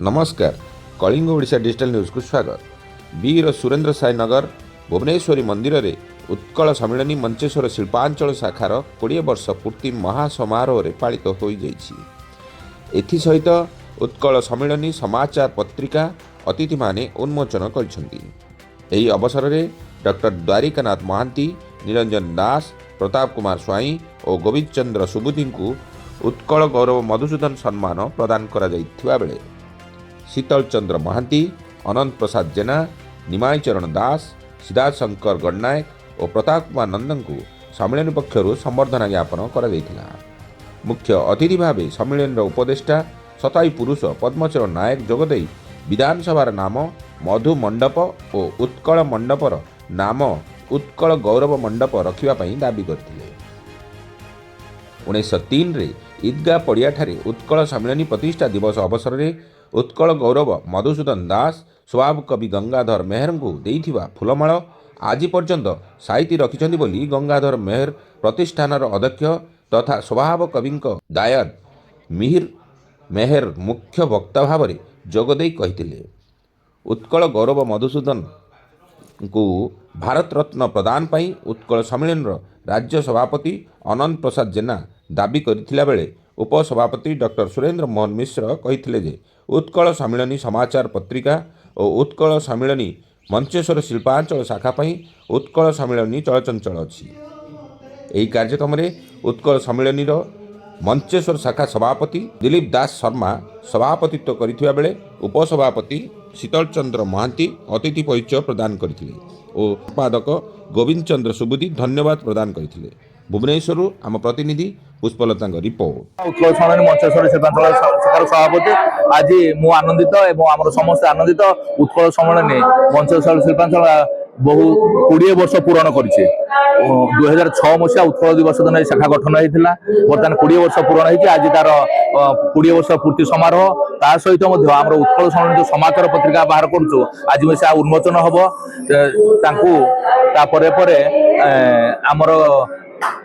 नमस्कार Kalinga Odisha digital news को स्वागत। वीर सुरेंद्र साई नगर भुवनेश्वरी मंदिर रे उत्कल सम्मिलनी मंचेश्वर शिल्पांचल शाखार 20 वर्ष पूर्ति महासमारोह पालित हो सहित उत्कल सम्मिलनी समाचार पत्रिका अतिथि माने उन्मोचन कर अवसर में डॉक्टर द्वारिकानाथ महांती, निरंजन दास, प्रताप कुमार स्वाई और गोविंद चंद्र सुबुद्धि को उत्कल गौरव मधुसूदन सम्मान प्रदान करा जाइथिबा बेले शीतल चंद्र महांती, अनंत प्रसाद जेना, निमाई चरण दास, सिद्धार्थ शंकर गणनायक और प्रताप कुमार नंदन को सम्मेलन पक्षर संबर्धना ज्ञापन करा जाइथिला। मुख्य अतिथि भाव सम्मेलन उपदेष्टा सताई पुरुष पद्मचरण नायक जोगदे विधानसभार नाम मधु मंडप और उत्कल मंडपर नाम उत्कल गौरव मंडप रखिबा दाबी करथिले। 1903 रे ईदगाह पड़िया ठारे उत्कल सम्मिलनी प्रतिष्ठा दिवस अवसर में उत्कल गौरव मधुसूदन दास स्वभाव कवि गंगाधर मेहर को देइथिबा फूलमाल आज पर्यंत साइती रखिछन्ति बोली गंगाधर मेहर प्रतिष्ठान अध्यक्ष तथा स्वभाव कवि दायर मिहिर मेहर मुख्य वक्ता भाव जोगदे कहिथिले। उत्कल गौरव मधुसूदन को भारत रत्न प्रदान पाई उत्कल सम्मेलन राज्य सभापति अनंत प्रसाद जेना दाबी करथिला बेले उपसभापति डॉक्टर सुरेंद्र मोहन मिश्र कहिथिले जे उत्कल सम्मिलनी समाचार पत्रिका और उत्कल सम्मिलनी मंचेश्वर शिल्पांचल शाखा पाई उत्कल सम्मिलनी चलचंचल अच्छी। यही कार्यक्रम में उत्कल सम्मिलनी मंचेश्वर शाखा सभापति दिलीप दास शर्मा सभापतित्व करथिबा बेले उपसभापति शीतल चंद्र महांती अतिथि परिचय प्रदान करथिले और संपादक गोविंद चंद्र सुबुद्धि धन्यवाद प्रदान करथिले। भुवनेश्वर आम प्रतिनिधि पुष्पलता रिपोर्ट। उत्कल सम्मेलन मंचेश्वर शिल्पांचल शाखार सभापति आज मु आनंदित एवं आम समस्त आनंदित उत्कल सम्मेलन मंचेश्वर शिल्पांचल बहु 20 वर्ष पूरण करिছে। 2006 मसीहा उत्कल दिवस दिन शाखा गठन होता बर्तमान 20 वर्ष पूरण होती आज तार 20 वर्ष पूर्ति समारोह ता सहित आम उत्कल सम्मेलन जो समाचार पत्रिका बाहर करूँ आज में से उन्मोचन हम आमर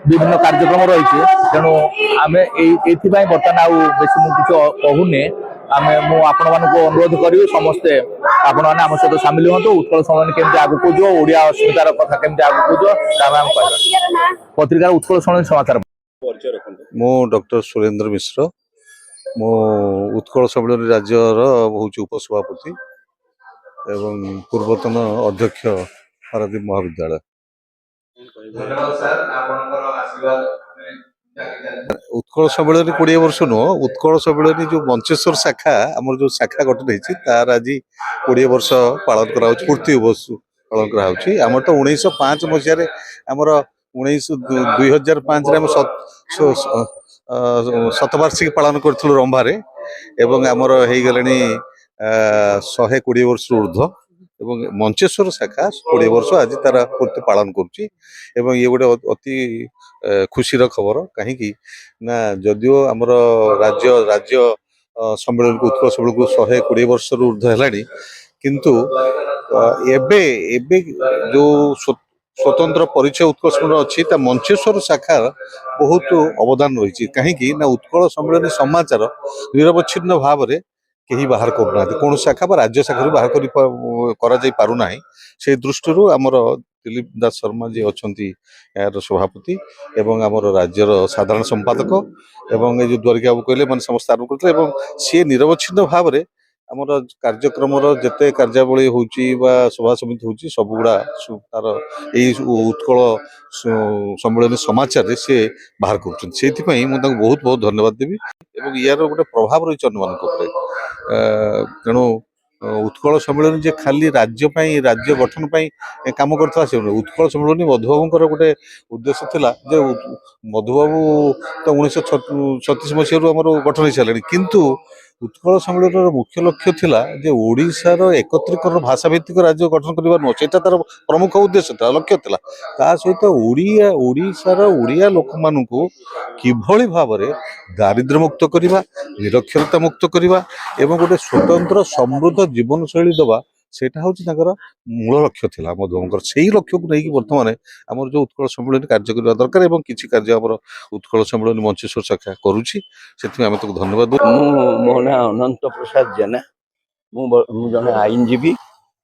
विभिन्न कार्यक्रम रही तेणु आम ये बर्तमान आउ बेसी मुझे कहूने आपण मानक अनुरोध करी समस्ते आपण मैंने आम सहित सामिल हूँ। उत्कल सम्मेलन केमती आगू जो ओडिया अस्मितार कथा केमती आगू जो पत्रिकार उत्कल सम्मेलन समाचार मो डॉक्टर सुरेंद्र मिश्र मो उत्कल सम्मेलन राज्य हूँ उपसभापति एवं पूर्वतन अध्यक्ष पारादीप महाविद्यालय। उत्कल सम्मेलन 20 वर्ष नुह उत्कल सम्मेलन जो मंचेश्वर शाखा आम जो शाखा गठन होती तार आज 20 वर्ष पालन करा पूर्ति वर्ष पालन करा आम तो 1905 मसीह आमर 2005 शतवार्षिक पालन करूँ रंभारे एवं आमर हो गले 120 वर्ष ऊर्ध्व एवं मंचेश्वर शाखा 20 वर्ष आज तार पूर्ति पालन करुच्ची ये गोटे अति खुशी खबर कहीं ना जदियो आमर राज्य राज्य सम्मेलन को उत्कल सम्मेलन को 120 वर्ष ऊर्ध्व है किंतु एबे एबे जो स्वतंत्र परिचय उत्कल सम्मेलन अच्छी मंचेश्वर शाखा बहुत अवदान रही कहीं ना उत्कल सम्मेलन समाचार निरवच्छिन्न भाव में कहीं बाहर करूना कौन शाखा राज्य शाखा बाहर करना से दृष्टि आमर दिलीप दास शर्मा जी अच्छा यार सभापति एवं आमर राज्यर साधारण संपादक एवं ये जो द्वारिका बाबू कहले मैंने समस्त आरम्भ करते सी निरवच्छिन्न भाव में आमर कार्यक्रम जिते कार्यावली सभा समिति होची सबुगुड़ा तार उत्कल सम्मेलन समाचार से बाहर कर बहुत बहुत धन्यवाद देवी एवं यार गोटे प्रभाव रही अन्य तेणु उत्कल सम्मेलन जे खाली राज्य गठन काम करता उत्कल सम्मेलन मधुबाबू गोटे उद्देश्य थिला जे मधुबाबू तो 1936 मसीह गठन हो सारे किंतु उत्कल सम्मेलन मुख्य लक्ष्य थिला जे ओडिशार एकत्रीकरण भाषा भित्तिक राज्य गठन करवा नुह से तार प्रमुख उद्देश्य था लक्ष्य था ता सहित ओडिशार ओडिया लोक मानू किभली भाव में दारिद्र्य मुक्त करवा निरक्षरता मुक्त करवा एवं गोटे स्वतंत्र समृद्ध जीवन शैली दबा सेटा हूँ मूल लक्ष्य था मधुबाबू से लक्ष्य को लेकिन बर्तमान आम जो उत्कल सम्मेलन कार्य करने दरकार और किसी कार्य आम उत्कल सम्मेलन मंचेश्वर शाखा करुच्ची से धन्यवाद। मो ना अनंत प्रसाद जेना ମୁଁ ଜଣେ ଆଇନଜୀବୀ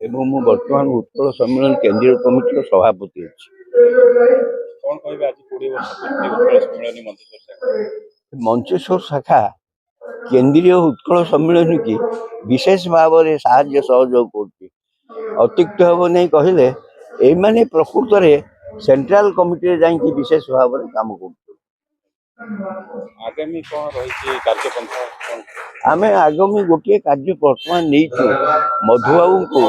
ଏବଂ ମୁଁ ବର୍ତ୍ତମାନ ଉତ୍କଳ ସମ୍ମିଳନୀ କେନ୍ଦ୍ରୀୟ କମିଟିର ସଭାପତି ଅଛି। କଣ କହିବେ ଆଜି 20 ବର୍ଷ ପୂର୍ତ୍ତି ଉତ୍କଳ ସମ୍ମିଳନୀ ମଞ୍ଚେଶ୍ୱର ଶାଖା? ମଞ୍ଚେଶ୍ୱର ଶାଖା କେନ୍ଦ୍ରୀୟ ଉତ୍କଳ ସମ୍ମିଳନୀ କି ବିଶେଷ ଭାବରେ ସାହାଯ୍ୟ ସହଯୋଗ କରୁଛି। ଅତ୍ୟୁକ୍ତି ହେବ ନାହିଁ କହିଲେ ଏଇମାନେ ପ୍ରକୃତରେ ସେଣ୍ଟ୍ରାଲ କମିଟିରେ ଯାଇକି ବିଶେଷ ଭାବରେ କାମ କରୁଛନ୍ତି। ଆଗାମୀ କଣ ରହିଛି କାର୍ଯ୍ୟପନ୍ଥା କଣ? ଆମେ ଆଗାମୀ ଗୋଟିଏ କାର୍ଯ୍ୟ ବର୍ତ୍ତମାନ ନେଇଛୁ, ମଧୁବାବୁଙ୍କୁ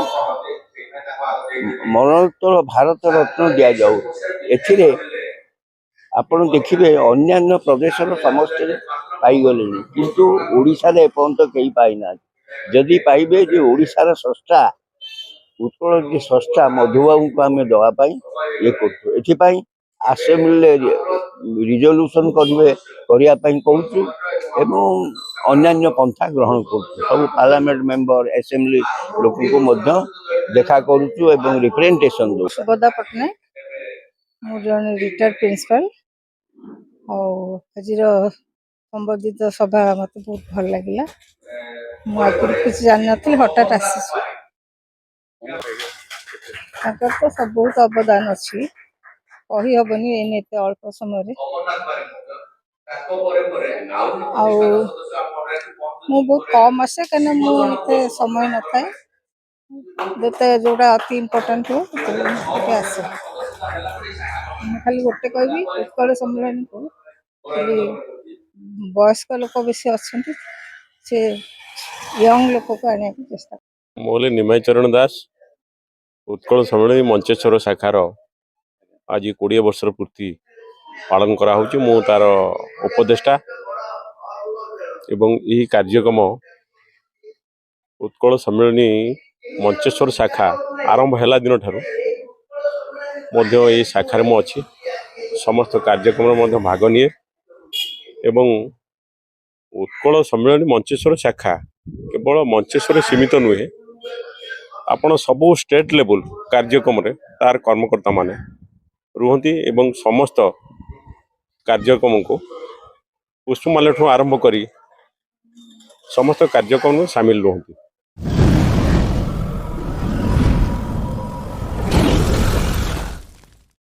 ମରଣୋତ୍ତର ଭାରତ ରତ୍ନ ଦିଆଯାଉ। ଏଥିରେ ଆପଣ ଦେଖିବେ ଅନ୍ୟାନ୍ୟ ପ୍ରଦେଶର ସମସ୍ତେ ପାଇଗଲେଣି, କିନ୍ତୁ ଓଡ଼ିଶାରେ ଏପର୍ଯ୍ୟନ୍ତ କେହି ପାଇନାହାନ୍ତି। ଯଦି ପାଇବେ ଯେ ଓଡ଼ିଶାର ସଂସ୍ଥା ଉତ୍କଳ ଯେ ସଂସ୍ଥା ମଧୁବାବୁଙ୍କୁ ଆମେ ଦେବା ପାଇଁ ଇଏ କରୁଛୁ। ଏଥିପାଇଁ ଆସେମ୍ବଲିରେ ରିଜଲ୍ୟୁସନ୍ କରିବା ପାଇଁ କହୁଛୁ ଏବଂ ଅନ୍ୟାନ୍ୟ ପନ୍ଥା ଗ୍ରହଣ କରୁଛୁ। ସବୁ ପାର୍ଲାମେଣ୍ଟ ମେମ୍ବର ଆସେମ୍ବଲି ଲୋକଙ୍କୁ ମଧ୍ୟ ଦେଖା କରୁଛୁ ଏବଂ ରିପ୍ରେଜେଣ୍ଟେସନ୍ ଦେଉଛୁ। ସୁଭଦ୍ରା ପଟ୍ଟନାୟକ, ମୁଁ ଜଣେ ରିଟାୟାର୍ଡ ପ୍ରିନ୍ସିପାଲ। ଆଉ ଆଜିର ସମ୍ବୋଧିତ ସଭା ମୋତେ ବହୁତ ଭଲ ଲାଗିଲା। ମୁଁ ଆଗରୁ କିଛି ଜାଣିନଥିଲି, ହଠାତ୍ ଆସିଛି। ତାଙ୍କର ତ ବହୁତ ଅବଦାନ ଅଛି, କହିହେବନି ଏଇନେ ଏତେ ଅଳ୍ପ ସମୟରେ। ଆଉ ମୁଁ ବହୁତ କମ୍ ଆସେ, କାହିଁକିନା ମୁଁ ଏତେ ସମୟ ନଥାଏ। ଯେତେ ଯୋଉଟା ଅତି ଇମ୍ପୋର୍ଟାଣ୍ଟ ହୁଏ ଟିକେ ଆସେ। ମୁଁ ଖାଲି ଗୋଟେ କହିବି, ଉତ୍କଳ ସମ୍ମିଳନୀକୁ ଖାଲି ବୟସ୍କ ଲୋକ ବେଶୀ ଅଛନ୍ତି, ସେ ୟଙ୍ଗ ଲୋକକୁ ଆଣିବାକୁ ଚେଷ୍ଟା। ମୁଁ ହେଲେ ନିମାଇ ଚରଣ ଦାସ, ଉତ୍କଳ ସମ୍ମିଳନୀ ମଞ୍ଚେଶ୍ୱର ଶାଖାର ଆଜି 20 ବର୍ଷର ପୂର୍ତ୍ତି ପାଳନ କରାହେଉଛି। ମୁଁ ତାର ଉପଦେଷ୍ଟା ଏବଂ ଏହି କାର୍ଯ୍ୟକ୍ରମ ଉତ୍କଳ ସମ୍ମିଳନୀ ମଞ୍ଚେଶ୍ୱର ଶାଖା ଆରମ୍ଭ ହେଲା ଦିନଠାରୁ ମଧ୍ୟ ଏହି ଶାଖାରେ ମୁଁ ଅଛି। ସମସ୍ତ କାର୍ଯ୍ୟକ୍ରମରେ ମଧ୍ୟ ଭାଗ ନିଏ ଏବଂ ଉତ୍କଳ ସମ୍ମିଳନୀ ମଞ୍ଚେଶ୍ୱର ଶାଖା କେବଳ ମଞ୍ଚେଶ୍ୱରରେ ସୀମିତ ନୁହେଁ, ଆପଣ ସବୁ ଷ୍ଟେଟ୍ ଲେବୁଲ୍ କାର୍ଯ୍ୟକ୍ରମରେ ତାର କର୍ମକର୍ତ୍ତାମାନେ ରୁହନ୍ତି ଏବଂ ସମସ୍ତ କାର୍ଯ୍ୟକ୍ରମକୁ ପୁଷ୍ପମାଲ୍ୟଠୁ ଆରମ୍ଭ କରି ସମସ୍ତ କାର୍ଯ୍ୟକ୍ରମରେ ସାମିଲ ରୁହନ୍ତି।